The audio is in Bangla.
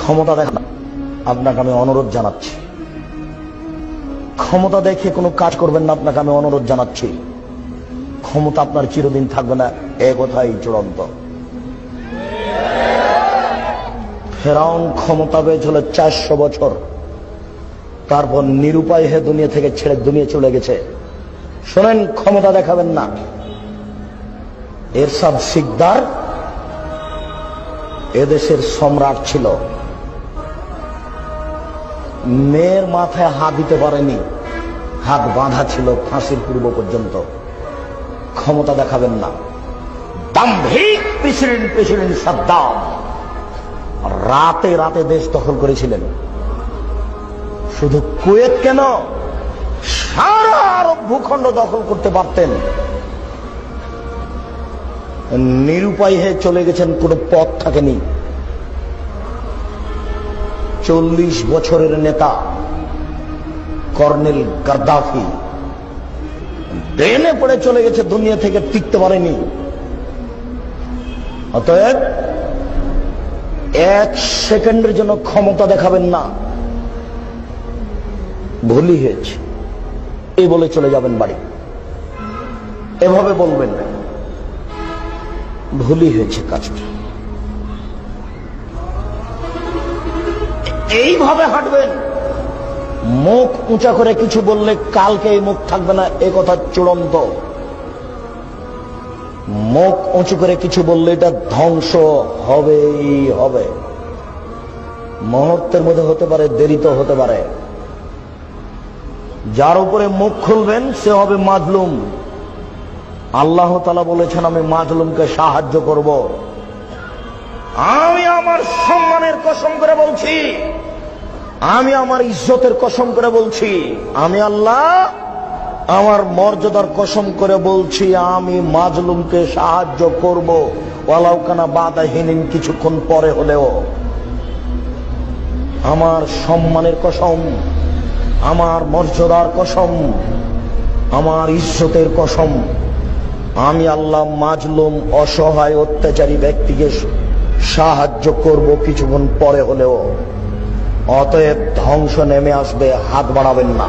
ক্ষমতা দেখা আপনাকে আমি অনুরোধ জানাচ্ছি, ক্ষমতা দেখে কোনো কাজ করবেন না। আপনাকে আমি অনুরোধ জানাচ্ছি, ক্ষমতা আপনার চিরদিন থাকবে না, এ কথাই চূড়ান্ত। ফেরাউন ক্ষমতা পেয়েছিল 400 বছর, তারপর নিরুপায় হয়ে দুনিয়া থেকে ছেড়ে দুনিয়া চলে গেছে। শোনেন, ক্ষমতা দেখাবেন না। এরশাদ সিকদার এদেশের সম্রাট ছিল, মেয়ের মাথায় হাত দিতে পারেনি, হাত বাঁধা ছিল ফাঁসির পূর্ব পর্যন্ত। ক্ষমতা দেখাবেন না। দাম্ভিক প্রেসিডেন্ট সাদ্দাম রাতে রাতে দেশ দখল করেছিলেন। শুধু কুয়েত কেন, সারা আরব ভূখণ্ড দখল করতে পারতেন। নিরুপায় হয়ে চলে গেছেন, কোনো পথ থাকেনি। 40 বছরের নেতা কর্নেল গাদ্দাফি ড্রেনে পড়ে চলে গেছে, দুনিয়া থেকে টিকতে পারেনি। অতএব 1 সেকেন্ডের জন্য ক্ষমতা দেখাবেন না। ভুলই হয়েছে এই বলে চলে যাবেন বাড়ি, এভাবে বলবেন ভুলই হয়েছে কাজটা, এইভাবে হাঁটবেন। মুখ উঁচা করে কিছু বললে কালকে এই মুখ থাকবে না, এ কথা চূড়ান্ত। মুখ উঁচু করে কিছু বললে এটা ধ্বংস হবেই হবে। মুহূর্তের মধ্যে হতে পারে, দেরিতে হতে পারে। যার উপরে মুখ খুলবেন সে হবে মাজলুম। আল্লাহ তাআলা বলেছেন, আমি মাজলুমকে সাহায্য করব। আমি আমার সম্মানের কসম করে বলছি, আমি আমার ইজ্জতের কসম করে বলছি, আমি আল্লাহ আমার মর্যাদার কসম করে বলছি, আমি মাজলুমকে সাহায্য করব, ওয়ালাউ কানা বাদাহিনিন, কিছুক্ষণ পরে হলেও। আমার সম্মানের কসম, আমার মর্যাদার কসম, আমার ইজ্জতের কসম, আমি আল্লাহ মাজলুম অসহায় অত্যাচারী ব্যক্তিকে সাহায্য করব কিছুক্ষণ পরে হলেও। অতএব ধ্বংস নেমে আসবে, হাত বাড়াবেন না।